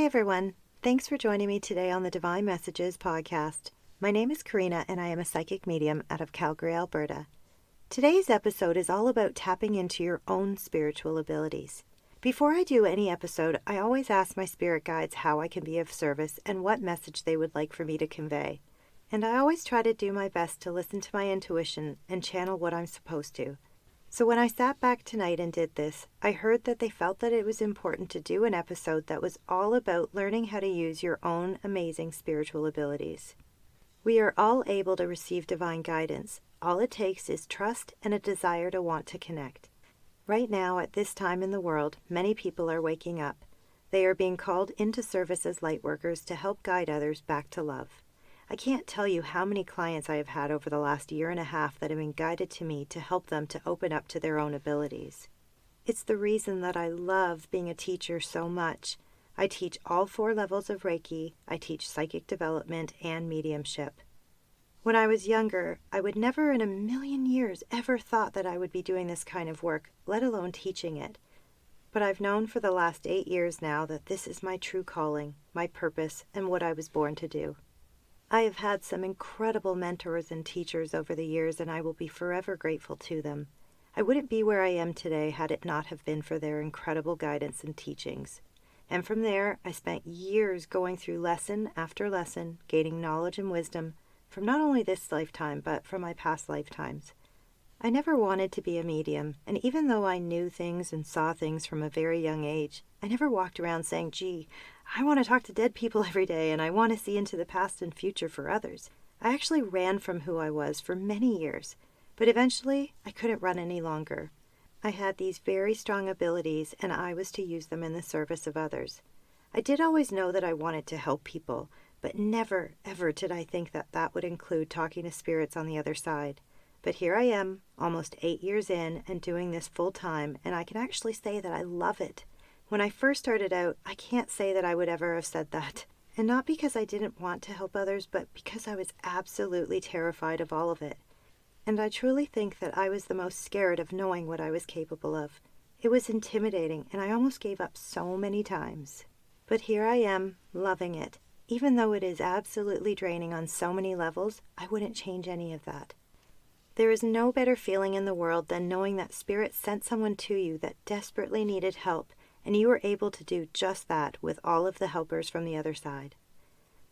Hi, everyone. Thanks for joining me today on the Divine Messages podcast. My name is Karina, and I am a psychic medium out of Calgary, Alberta. Today's episode is all about tapping into your own spiritual abilities. Before I do any episode, I always ask my spirit guides how I can be of service and what message they would like for me to convey. And I always try to do my best to listen to my intuition and channel what I'm supposed to. So when I sat back tonight and did this, I heard that they felt that it was important to do an episode that was all about learning how to use your own amazing spiritual abilities. We are all able to receive divine guidance. All it takes is trust and a desire to want to connect. Right now, at this time in the world, many people are waking up. They are being called into service as light workers to help guide others back to love. I can't tell you how many clients I have had over the last year and a half that have been guided to me to help them to open up to their own abilities. It's the reason that I love being a teacher so much. I teach all 4 levels of Reiki. I teach psychic development and mediumship. When I was younger, I would never in a million years ever thought that I would be doing this kind of work, let alone teaching it. But I've known for the last 8 years now that this is my true calling, my purpose, and what I was born to do. I have had some incredible mentors and teachers over the years, and I will be forever grateful to them. I wouldn't be where I am today had it not have been for their incredible guidance and teachings. And from there, I spent years going through lesson after lesson, gaining knowledge and wisdom from not only this lifetime, but from my past lifetimes. I never wanted to be a medium, and even though I knew things and saw things from a very young age, I never walked around saying, gee, I want to talk to dead people every day, and I want to see into the past and future for others. I actually ran from who I was for many years, but eventually I couldn't run any longer. I had these very strong abilities, and I was to use them in the service of others. I did always know that I wanted to help people, but never, ever did I think that that would include talking to spirits on the other side. But here I am, almost 8 years in, and doing this full time, and I can actually say that I love it. When I first started out, I can't say that I would ever have said that. And not because I didn't want to help others, but because I was absolutely terrified of all of it. And I truly think that I was the most scared of knowing what I was capable of. It was intimidating, and I almost gave up so many times. But here I am, loving it. Even though it is absolutely draining on so many levels, I wouldn't change any of that. There is no better feeling in the world than knowing that Spirit sent someone to you that desperately needed help, and you were able to do just that with all of the helpers from the other side.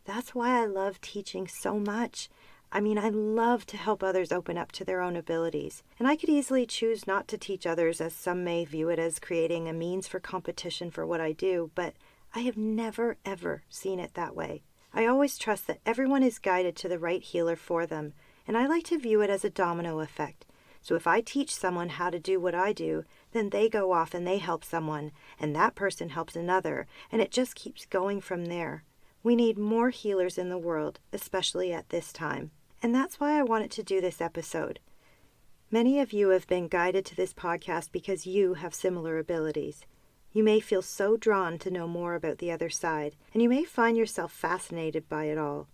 That's why I love teaching so much. I love to help others open up to their own abilities, and I could easily choose not to teach others, as some may view it as creating a means for competition for what I do, but I have never, ever seen it that way. I always trust that everyone is guided to the right healer for them, and I like to view it as a domino effect. So if I teach someone how to do what I do, then they go off and they help someone, and that person helps another, and it just keeps going from there. We need more healers in the world, especially at this time. And that's why I wanted to do this episode. Many of you have been guided to this podcast because you have similar abilities. You may feel so drawn to know more about the other side, and you may find yourself fascinated by it all.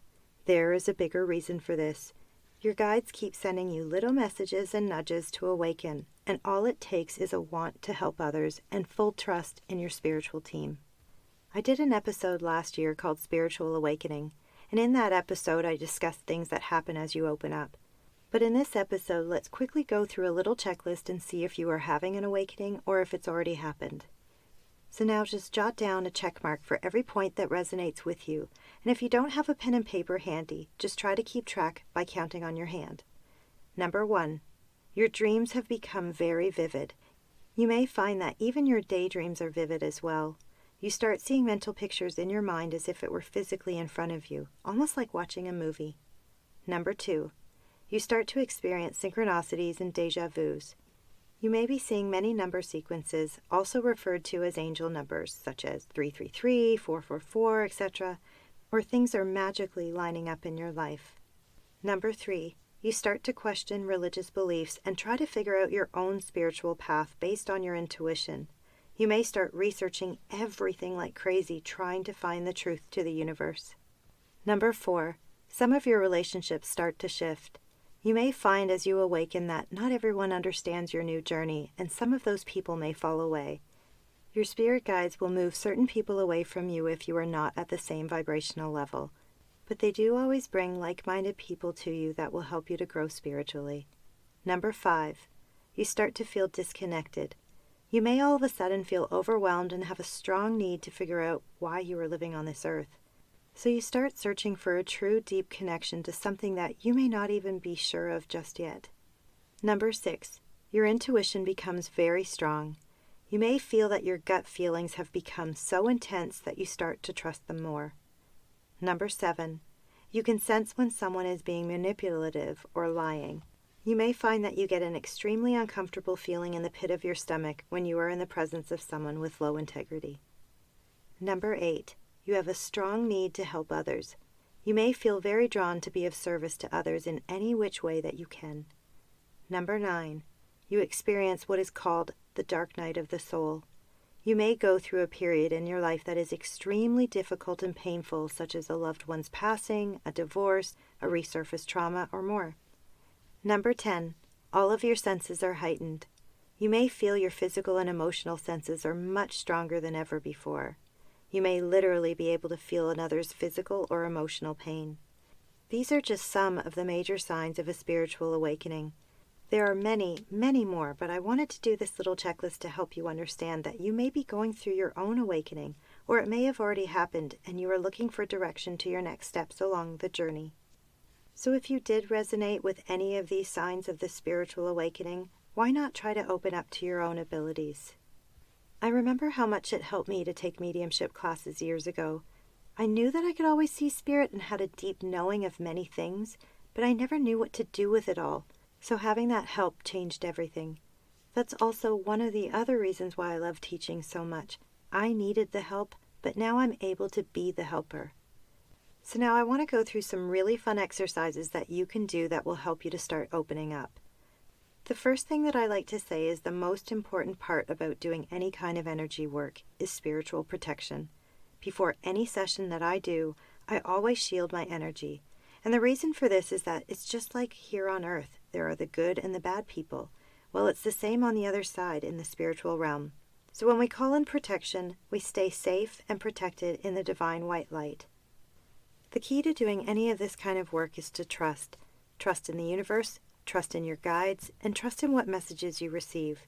There is a bigger reason for this. Your guides keep sending you little messages and nudges to awaken, and all it takes is a want to help others and full trust in your spiritual team. I did an episode last year called Spiritual Awakening, and in that episode I discussed things that happen as you open up. But in this episode, let's quickly go through a little checklist and see if you are having an awakening or if it's already happened. So now just jot down a check mark for every point that resonates with you. And if you don't have a pen and paper handy, just try to keep track by counting on your hand. Number 1, your dreams have become very vivid. You may find that even your daydreams are vivid as well. You start seeing mental pictures in your mind as if it were physically in front of you, almost like watching a movie. Number 2, you start to experience synchronicities and déjà vus. You may be seeing many number sequences, also referred to as angel numbers, such as 333, 444, etc., or things are magically lining up in your life. Number 3, you start to question religious beliefs and try to figure out your own spiritual path based on your intuition. You may start researching everything like crazy, trying to find the truth to the universe. Number 4, some of your relationships start to shift. You may find as you awaken that not everyone understands your new journey, and some of those people may fall away. Your spirit guides will move certain people away from you if you are not at the same vibrational level, but they do always bring like-minded people to you that will help you to grow spiritually. Number 5, you start to feel disconnected. You may all of a sudden feel overwhelmed and have a strong need to figure out why you are living on this earth. So you start searching for a true deep connection to something that you may not even be sure of just yet. Number 6, your intuition becomes very strong. You may feel that your gut feelings have become so intense that you start to trust them more. Number 7, you can sense when someone is being manipulative or lying. You may find that you get an extremely uncomfortable feeling in the pit of your stomach when you are in the presence of someone with low integrity. Number 8, you have a strong need to help others. You may feel very drawn to be of service to others in any which way that you can. Number 9, you experience what is called the dark night of the soul. You may go through a period in your life that is extremely difficult and painful, such as a loved one's passing, a divorce, a resurfaced trauma, or more. Number 10, all of your senses are heightened. You may feel your physical and emotional senses are much stronger than ever before. You may literally be able to feel another's physical or emotional pain. These are just some of the major signs of a spiritual awakening. There are many, many more, but I wanted to do this little checklist to help you understand that you may be going through your own awakening, or it may have already happened and you are looking for direction to your next steps along the journey. So if you did resonate with any of these signs of the spiritual awakening, why not try to open up to your own abilities? I remember how much it helped me to take mediumship classes years ago. I knew that I could always see spirit and had a deep knowing of many things, but I never knew what to do with it all. So having that help changed everything. That's also one of the other reasons why I love teaching so much. I needed the help, but now I'm able to be the helper. So now I want to go through some really fun exercises that you can do that will help you to start opening up. The first thing that I like to say is the most important part about doing any kind of energy work is spiritual protection. Before any session that I do, I always shield my energy. And the reason for this is that it's just like here on earth. There are the good and the bad people. Well, it's the same on the other side in the spiritual realm. So when we call in protection, we stay safe and protected in the divine white light. The key to doing any of this kind of work is to trust. Trust in the universe, trust in your guides, and trust in what messages you receive.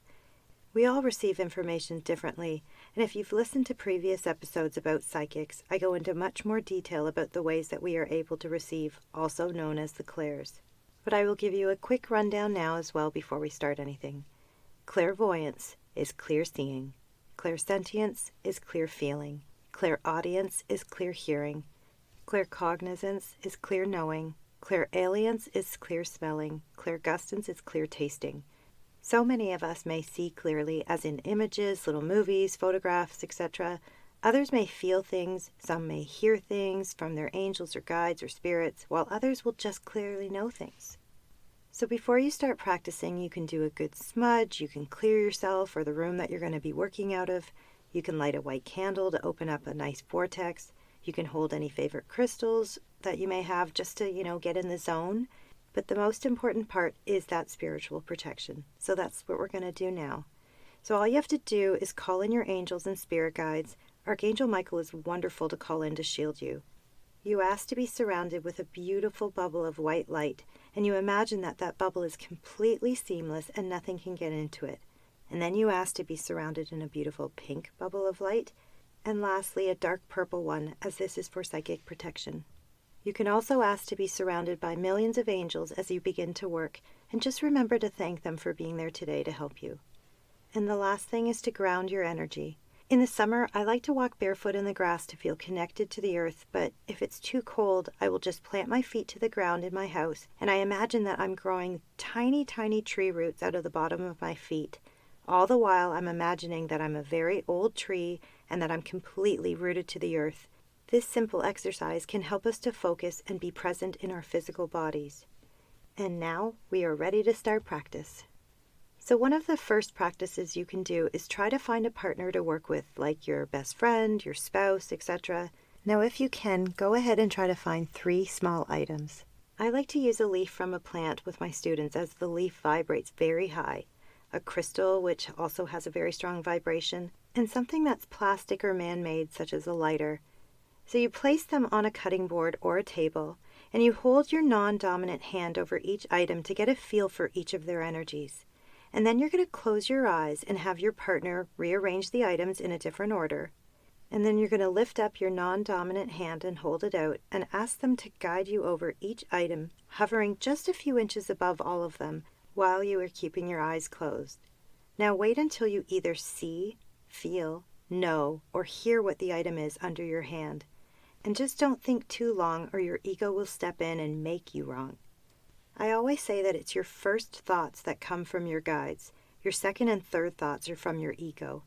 We all receive information differently, and if you've listened to previous episodes about psychics, I go into much more detail about the ways that we are able to receive, also known as the clairs. But I will give you a quick rundown now as well before we start anything. Clairvoyance is clear seeing. Clairsentience is clear feeling. Clairaudience is clear hearing. Claircognizance is clear knowing. Clairalience is clear smelling. Clairgustance is clear tasting. So many of us may see clearly, as in images, little movies, photographs, etc. Others may feel things, some may hear things from their angels or guides or spirits, while others will just clearly know things. So before you start practicing, you can do a good smudge, you can clear yourself or the room that you're going to be working out of, you can light a white candle to open up a nice vortex, you can hold any favorite crystals that you may have just to, get in the zone. But the most important part is that spiritual protection. So that's what we're going to do now. So all you have to do is call in your angels and spirit guides. Archangel Michael is wonderful to call in to shield you. You ask to be surrounded with a beautiful bubble of white light, and you imagine that that bubble is completely seamless and nothing can get into it. And then you ask to be surrounded in a beautiful pink bubble of light, and lastly a dark purple one, as this is for psychic protection. You can also ask to be surrounded by millions of angels as you begin to work, and just remember to thank them for being there today to help you. And the last thing is to ground your energy. In the summer, I like to walk barefoot in the grass to feel connected to the earth, but if it's too cold, I will just plant my feet to the ground in my house, and I imagine that I'm growing tiny, tiny tree roots out of the bottom of my feet. All the while, I'm imagining that I'm a very old tree and that I'm completely rooted to the earth. This simple exercise can help us to focus and be present in our physical bodies. And now we are ready to start practice. So one of the first practices you can do is try to find a partner to work with, like your best friend, your spouse, etc. Now if you can, go ahead and try to find 3 small items. I like to use a leaf from a plant with my students as the leaf vibrates very high, a crystal which also has a very strong vibration, and something that's plastic or man-made, such as a lighter. So you place them on a cutting board or a table, and you hold your non-dominant hand over each item to get a feel for each of their energies. And then you're going to close your eyes and have your partner rearrange the items in a different order. And then you're going to lift up your non-dominant hand and hold it out and ask them to guide you over each item, hovering just a few inches above all of them while you are keeping your eyes closed. Now wait until you either see, feel, know, or hear what the item is under your hand. And just don't think too long or your ego will step in and make you wrong. I always say that it's your first thoughts that come from your guides. Your second and third thoughts are from your ego.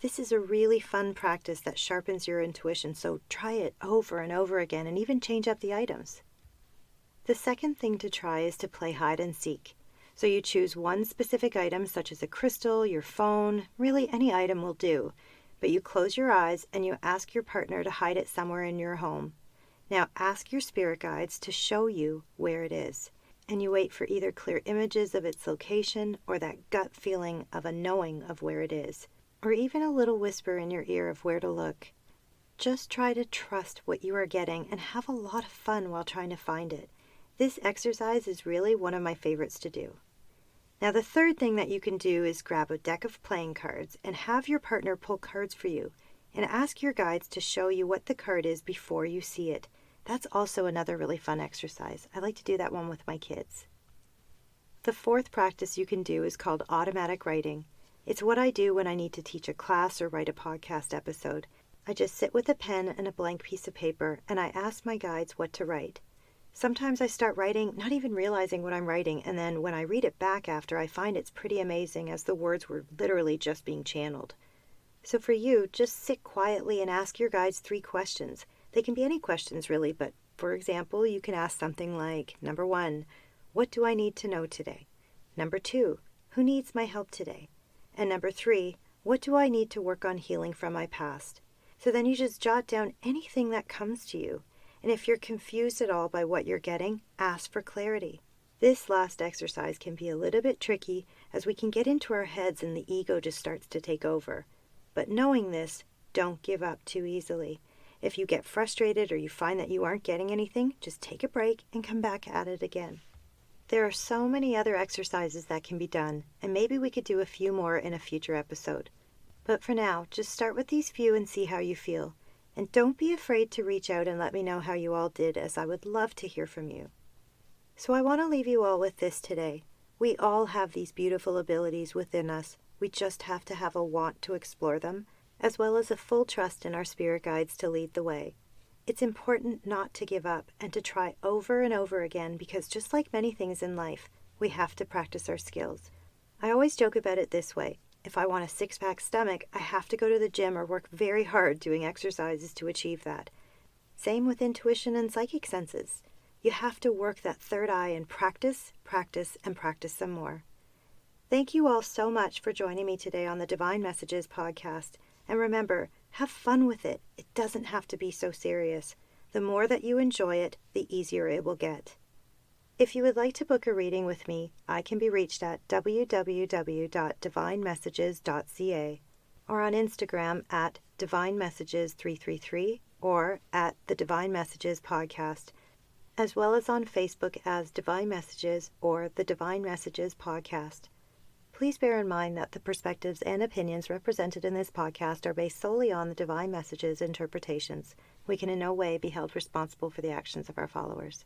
This is a really fun practice that sharpens your intuition, so try it over and over again and even change up the items. The second thing to try is to play hide and seek. So you choose one specific item, such as a crystal, your phone, really any item will do. But you close your eyes and you ask your partner to hide it somewhere in your home. Now ask your spirit guides to show you where it is. And you wait for either clear images of its location or that gut feeling of a knowing of where it is, or even a little whisper in your ear of where to look. Just try to trust what you are getting and have a lot of fun while trying to find it. This exercise is really one of my favorites to do. Now the third thing that you can do is grab a deck of playing cards and have your partner pull cards for you and ask your guides to show you what the card is before you see it. That's also another really fun exercise. I like to do that one with my kids. The fourth practice you can do is called automatic writing. It's what I do when I need to teach a class or write a podcast episode. I just sit with a pen and a blank piece of paper and I ask my guides what to write. Sometimes I start writing, not even realizing what I'm writing, and then when I read it back after, I find it's pretty amazing as the words were literally just being channeled. So for you, just sit quietly and ask your guides 3 questions. They can be any questions really, but for example, you can ask something like, number 1, what do I need to know today? Number 2, who needs my help today? And number 3, what do I need to work on healing from my past? So then you just jot down anything that comes to you. And if you're confused at all by what you're getting, ask for clarity. This last exercise can be a little bit tricky as we can get into our heads and the ego just starts to take over. But knowing this, don't give up too easily. If you get frustrated or you find that you aren't getting anything, just take a break and come back at it again. There are so many other exercises that can be done, and maybe we could do a few more in a future episode. But for now, just start with these few and see how you feel. And don't be afraid to reach out and let me know how you all did, as I would love to hear from you. So I want to leave you all with this today. We all have these beautiful abilities within us. We just have to have a want to explore them, as well as a full trust in our spirit guides to lead the way. It's important not to give up and to try over and over again because just like many things in life, we have to practice our skills. I always joke about it this way. If I want a 6-pack stomach, I have to go to the gym or work very hard doing exercises to achieve that. Same with intuition and psychic senses. You have to work that third eye and practice, practice, and practice some more. Thank you all so much for joining me today on the Divine Messages podcast. And remember, have fun with it. It doesn't have to be so serious. The more that you enjoy it, the easier it will get. If you would like to book a reading with me, I can be reached at www.divinemessages.ca or on Instagram at divinemessages333 or at the Divine Messages podcast, as well as on Facebook as Divine Messages or the Divine Messages podcast. Please bear in mind that the perspectives and opinions represented in this podcast are based solely on the Divine Messages interpretations. We can in no way be held responsible for the actions of our followers.